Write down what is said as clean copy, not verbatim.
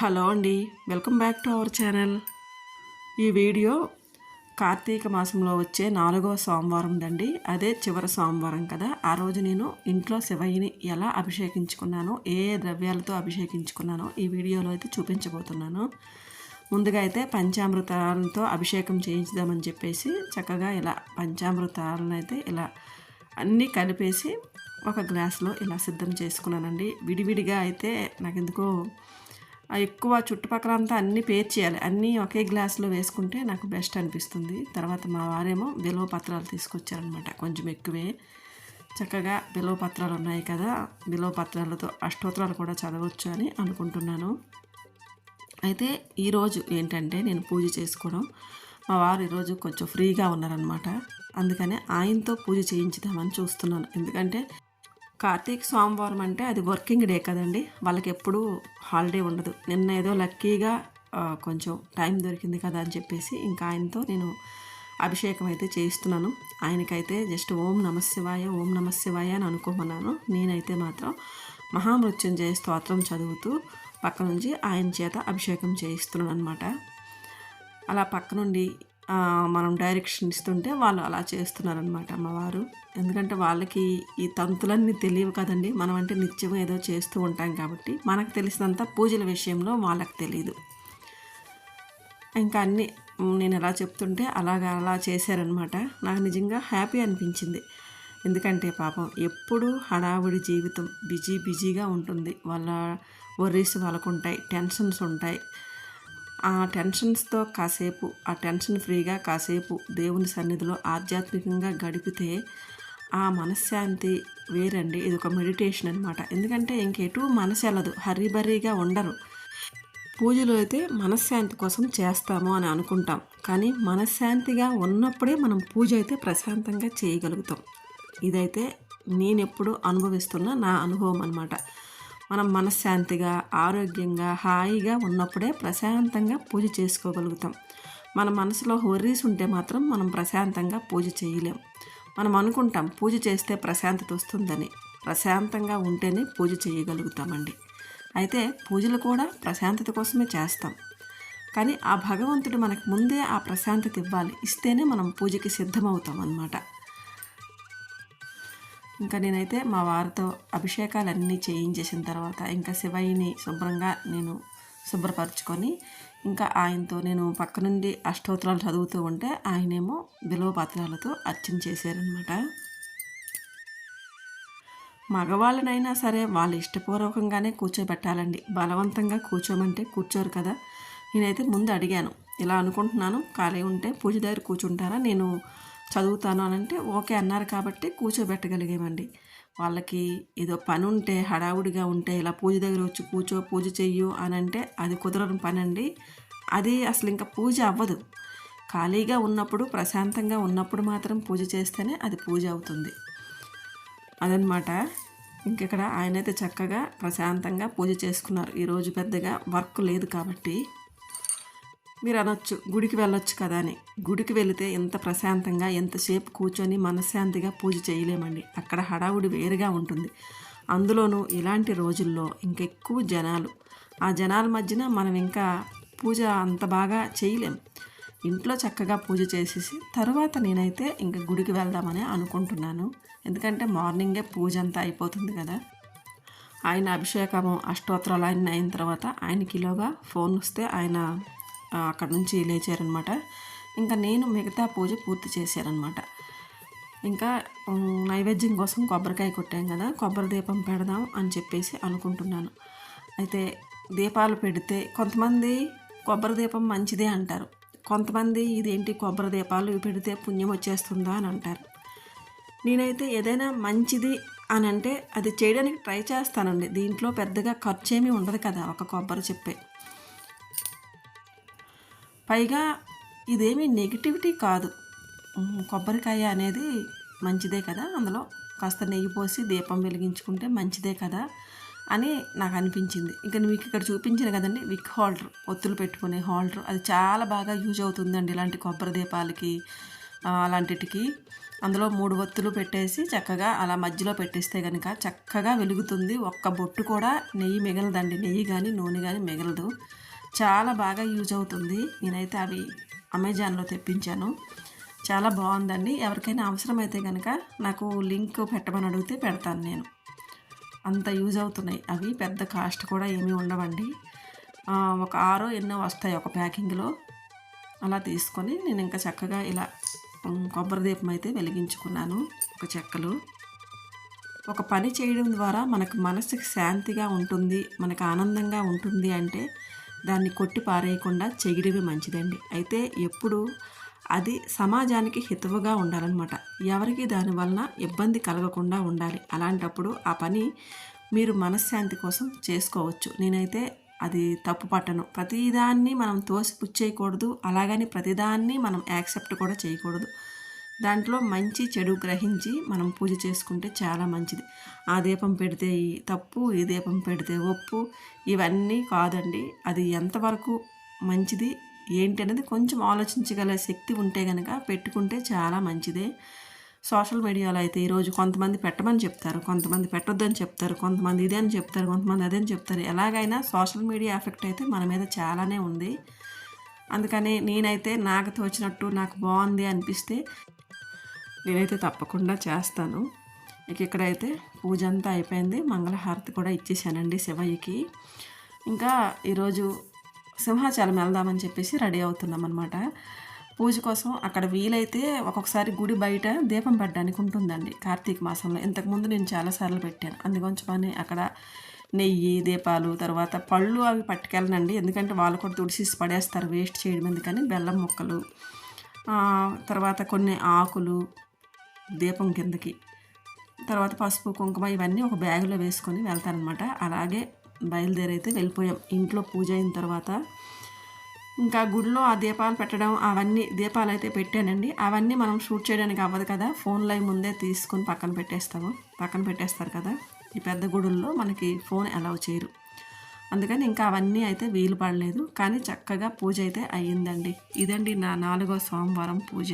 Hello అండి, welcome back to our channel. ఈ video Karthika మాసంలో వచ్చే 4వ సోమవారం దండి. అదే చివరి సోమవారం కదా. ఆ రోజు నేను ఇంట్లో శివయ్యని ఎలా అభిషేకించుకున్నానో, ఏ ఏ ద్రవ్యాలతో అభిషేకించుకున్నానో ఈ వీడియోలో అయితే చూపించబోతున్నాను. ముందుగా అయితే పంచామృతాలతో అభిషేకం చేయించుదామని చెప్పేసి చక్కగా ఇలా పంచామృతాలను అయితే ఇలా అన్నీ కలిపేసి ఒక గ్లాస్లో ఇలా సిద్ధం చేసుకున్నానండి. విడివిడిగా అయితే నాకు ఎందుకో ఎక్కువ చుట్టుపక్కలంతా అన్నీ పేర్చేయాలి, అన్నీ ఒకే గ్లాసులో వేసుకుంటే నాకు బెస్ట్ అనిపిస్తుంది. తర్వాత మా వారేమో బిల్వ పత్రాలు తీసుకొచ్చారనమాట, కొంచెం ఎక్కువే. చక్కగా బిల్వ పత్రాలు ఉన్నాయి కదా, బిల్వ పత్రాలతో అష్టోత్తరాలు కూడా చదవచ్చు అని అనుకుంటున్నాను. అయితే ఈరోజు ఏంటంటే నేను పూజ చేసుకోవడం, మా వారు ఈరోజు కొంచెం ఫ్రీగా ఉన్నారనమాట. అందుకనే ఆయనతో పూజ చేయించుదామని చూస్తున్నాను. ఎందుకంటే కార్తీక సోమవారం అంటే అది వర్కింగ్ డే కదండి, వాళ్ళకి ఎప్పుడూ హాలిడే ఉండదు. నిన్న ఏదో లక్కీగా కొంచెం టైం దొరికింది కదా అని చెప్పేసి ఇంకా ఆయనతో నేను అభిషేకం అయితే చేయిస్తున్నాను. ఆయనకైతే జస్ట్ ఓం నమశివాయ ఓం నమశివాయ అని అనుకోమన్నాను. నేనైతే మాత్రం మహామృత్యుంజయ స్తోత్రం చదువుతూ పక్క నుంచి ఆయన చేత అభిషేకం చేయిస్తున్నాను అనమాట. అలా పక్క నుండి మనం డైరెక్షన్ ఇస్తుంటే వాళ్ళు అలా చేస్తున్నారనమాట అమ్మవారు. ఎందుకంటే వాళ్ళకి ఈ తంతులన్నీ తెలియవు కదండి, మనం అంటే నిత్యం ఏదో చేస్తూ ఉంటాం కాబట్టి మనకు తెలిసినంత పూజల విషయంలో వాళ్ళకి తెలియదు. ఇంకా అన్నీ నేను ఎలా చెప్తుంటే అలా చేశారనమాట. నాకు నిజంగా హ్యాపీ అనిపించింది. ఎందుకంటే పాపం ఎప్పుడు హడావుడి జీవితం, బిజీగా ఉంటుంది. వాళ్ళ వర్రీస్ వాళ్ళకు ఉంటాయి, టెన్షన్స్ ఉంటాయి. ఆ టెన్షన్స్తో కాసేపు ఆ టెన్షన్ ఫ్రీగా కాసేపు దేవుని సన్నిధిలో ఆధ్యాత్మికంగా గడిపితే ఆ మనశ్శాంతి వేరండి. ఇది ఒక మెడిటేషన్ అనమాట. ఎందుకంటే ఇంకెటూ మనసు వెళ్ళదు, హర్రీబర్రీగా ఉండరు. పూజలు అయితే మనశ్శాంతి కోసం చేస్తాము అని అనుకుంటాం, కానీ మనశ్శాంతిగా ఉన్నప్పుడే మనం పూజ అయితే ప్రశాంతంగా చేయగలుగుతాం. ఇదైతే నేనెప్పుడు అనుభవిస్తున్న నా అనుభవం అనమాట. మనం మనశ్శాంతిగా, ఆరోగ్యంగా, హాయిగా ఉన్నప్పుడే ప్రశాంతంగా పూజ చేసుకోగలుగుతాం. మన మనసులో వర్రీస్ ఉంటే మాత్రం మనం ప్రశాంతంగా పూజ చేయలేం. మనం అనుకుంటాం పూజ చేస్తే ప్రశాంతత వస్తుందని. ప్రశాంతంగా ఉంటేనే పూజ చేయగలుగుతామండి. అయితే పూజలు కూడా ప్రశాంతత కోసమే చేస్తాం, కానీ ఆ భగవంతుడు మనకు ముందే ఆ ప్రశాంతత ఇవ్వాలి. ఇస్తేనే మనం పూజకి సిద్ధమవుతాం అన్నమాట. ఇంకా నేనైతే మా వారితో అభిషేకాలన్నీ చేయించేసిన తర్వాత ఇంకా శివయ్యని శుభ్రంగా నేను శుభ్రపరచుకొని ఇంకా ఆయనతో నేను పక్క నుండి అష్టోత్తరాలు చదువుతూ ఉంటే ఆయనేమో బిల్వ పత్రాలతో అర్చన చేశారనమాట. మగవాళ్ళనైనా సరే వాళ్ళు ఇష్టపూర్వకంగానే కూర్చోబెట్టాలండి. బలవంతంగా కూర్చోమంటే కూర్చోరు కదా. నేనైతే ముందు అడిగాను, ఇలా అనుకుంటున్నాను, ఖాళీ ఉంటే పూజ దగ్గర కూర్చుంటారా, నేను చదువుతాను అని అంటే ఓకే అన్నారు. కాబట్టి కూర్చోబెట్టగలిగామండి. వాళ్ళకి ఏదో పని ఉంటే, హడావుడిగా ఉంటే ఇలా పూజ దగ్గర వచ్చి కూర్చో, పూజ చెయ్యు అని అంటే అది కుదరని పని అండి. అది అసలు ఇంకా పూజ అవ్వదు. ఖాళీగా ఉన్నప్పుడు, ప్రశాంతంగా ఉన్నప్పుడు మాత్రం పూజ చేస్తేనే అది పూజ అవుతుంది. అదనమాట. ఇంకెక్కడ ఆయనైతే చక్కగా ప్రశాంతంగా పూజ చేసుకున్నారు. ఈరోజు పెద్దగా వర్క్ లేదు కాబట్టి. మీరు అనొచ్చు గుడికి వెళ్ళొచ్చు కదా అని. గుడికి వెళితే ఎంత ప్రశాంతంగా ఎంతసేపు కూర్చొని మనశ్శాంతిగా పూజ చేయలేమండి. అక్కడ హడావుడి వేరుగా ఉంటుంది. అందులోనూ ఇలాంటి రోజుల్లో ఇంకెక్కువ జనాలు. ఆ జనాల మధ్యన మనం ఇంకా పూజ అంత బాగా చేయలేం. ఇంట్లో చక్కగా పూజ చేసేసి తర్వాత నేనైతే ఇంకా గుడికి వెళ్దామని అనుకుంటున్నాను. ఎందుకంటే మార్నింగే పూజ అంతా అయిపోతుంది కదా. ఆయన అభిషేకము అష్టోత్తరాలు అయిన తర్వాత ఆయనకిలోగా ఫోన్ వస్తే ఆయన అక్కడ నుంచి లేచారనమాట. ఇంకా నేను మిగతా పూజ పూర్తి చేశారనమాట. ఇంకా నైవేద్యం కోసం కొబ్బరికాయ కొట్టాం కదా, కొబ్బరి దీపం పెడదాం అని చెప్పేసి అనుకుంటున్నాను. అయితే దీపాలు పెడితే కొంతమంది కొబ్బరి దీపం మంచిదే అంటారు, కొంతమంది ఇదేంటి కొబ్బరి దీపాలు పెడితే పుణ్యం వచ్చేస్తుందా అని అంటారు. నేనైతే ఏదైనా మంచిది అని అంటే అది చేయడానికి ట్రై చేస్తానండి. దీంట్లో పెద్దగా ఖర్చు ఏమీ ఉండదు కదా, ఒక కొబ్బరి చెప్పే. పైగా ఇదేమీ నెగిటివిటీ కాదు. కొబ్బరికాయ అనేది మంచిదే కదా, అందులో కాస్త నెయ్యి పోసి దీపం వెలిగించుకుంటే మంచిదే కదా అని నాకు అనిపించింది. ఇంకా మీకు ఇక్కడ చూపించిన కదండి విక్ హోల్డర్, ఒత్తులు పెట్టుకునే హోల్డర్, అది చాలా బాగా యూజ్ అవుతుందండి ఇలాంటి కొబ్బరి దీపాలకి అలాంటికి. అందులో 3 ఒత్తులు పెట్టేసి చక్కగా అలా మధ్యలో పెట్టేస్తే కనుక చక్కగా వెలుగుతుంది. ఒక్క బొట్టు కూడా నెయ్యి మిగలదండి. నెయ్యి కానీ నూనె కానీ మిగలదు. చాలా బాగా యూజ్ అవుతుంది. నేనైతే అవి అమెజాన్లో తెప్పించాను. చాలా బాగుందండి. ఎవరికైనా అవసరమైతే కనుక నాకు లింక్ పెట్టమని అడిగితే పెడతాను నేను. అంత యూజ్ అవుతున్నాయి అవి. పెద్ద కాస్ట్ కూడా ఏమీ ఉండవండి. ఒక 6 ఎన్నో వస్తాయి ఒక ప్యాకింగ్లో. అలా తీసుకొని నేను ఇంకా చక్కగా ఇలా కొబ్బరి దీపం అయితే వెలిగించుకున్నాను. ఒక చెక్కలు. ఒక పని చేయడం ద్వారా మనకు మనసుకి శాంతిగా ఉంటుంది, మనకు ఆనందంగా ఉంటుంది అంటే దాన్ని కొట్టి పారేయకుండా చేయడమే మంచిదండి. అయితే ఎప్పుడు అది సమాజానికి హితవుగా ఉండాలన్నమాట. ఎవరికి దానివలన ఇబ్బంది కలగకుండా ఉండాలి. అలాంటప్పుడు ఆ పని మీరు మనశ్శాంతి కోసం చేసుకోవచ్చు. నేనైతే అది తప్పు పట్టను. ప్రతిదాన్ని మనం తోసిపుచ్చేయకూడదు, అలాగని ప్రతిదాన్ని మనం యాక్సెప్ట్ కూడా చేయకూడదు. దాంట్లో మంచి చెడు గ్రహించి మనం పూజ చేసుకుంటే చాలా మంచిది. ఆ దీపం పెడితే ఈ తప్పు, ఈ దీపం పెడితే ఒప్పు, ఇవన్నీ కాదండి. అది ఎంతవరకు మంచిది ఏంటి అనేది కొంచెం ఆలోచించగల శక్తి ఉంటే కనుక పెట్టుకుంటే చాలా మంచిదే. సోషల్ మీడియాలో అయితే ఈరోజు కొంతమంది పెట్టమని చెప్తారు, కొంతమంది పెట్టొద్దని చెప్తారు, కొంతమంది ఇదే అని చెప్తారు, కొంతమంది అదే అని చెప్తారు. ఎలాగైనా సోషల్ మీడియా ఎఫెక్ట్ అయితే మన మీద చాలానే ఉంది. అందుకని నేనైతే నాకు తోచినట్టు నాకు బాగుంది అనిపిస్తే నేనైతే తప్పకుండా చేస్తాను. ఇక్కడైతే పూజ అంతా అయిపోయింది. మంగళహారతి కూడా ఇచ్చేసానండి శివయ్యకి. ఇంకా ఈరోజు సింహాచలం వెళ్దామని చెప్పేసి రెడీ అవుతున్నాం అనమాట. పూజ కోసం అక్కడ వీలైతే ఒక్కొక్కసారి గుడి బయట దీపం పెట్టడానికి ఉంటుందండి కార్తీక మాసంలో. ఇంతకుముందు నేను చాలాసార్లు పెట్టాను. అందుకొంచమని అక్కడ నెయ్యి, దీపాలు, తర్వాత పళ్ళు అవి పట్టుకెళ్ళనండి. ఎందుకంటే వాళ్ళు కూడా తుడిసేసి పడేస్తారు, వేస్ట్ చేయడం ఎందుకని. బెల్లం ముక్కలు, తర్వాత కొన్ని ఆకులు దీపం కిందకి, తర్వాత పసుపు, కుంకుమ ఇవన్నీ ఒక బ్యాగులో వేసుకొని వెళ్తానమాట. అలాగే బయలుదేరైతే వెళ్ళిపోయాం. ఇంట్లో పూజ అయిన తర్వాత ఇంకా గుడిలో ఆ దీపాలు పెట్టడం, అవన్నీ దీపాలు అయితే పెట్టానండి. అవన్నీ మనం షూట్ చేయడానికి అవ్వదు కదా, ఫోన్లో ముందే తీసుకొని పక్కన పెట్టేస్తారు కదా. ఈ పెద్ద గుడుల్లో మనకి ఫోన్ అలౌ చేయరు. అందుకని ఇంకా అవన్నీ అయితే వీలు పడలేదు. కానీ చక్కగా పూజ అయితే అయ్యిందండి. ఇదండి నా 4వ సోమవారం పూజ.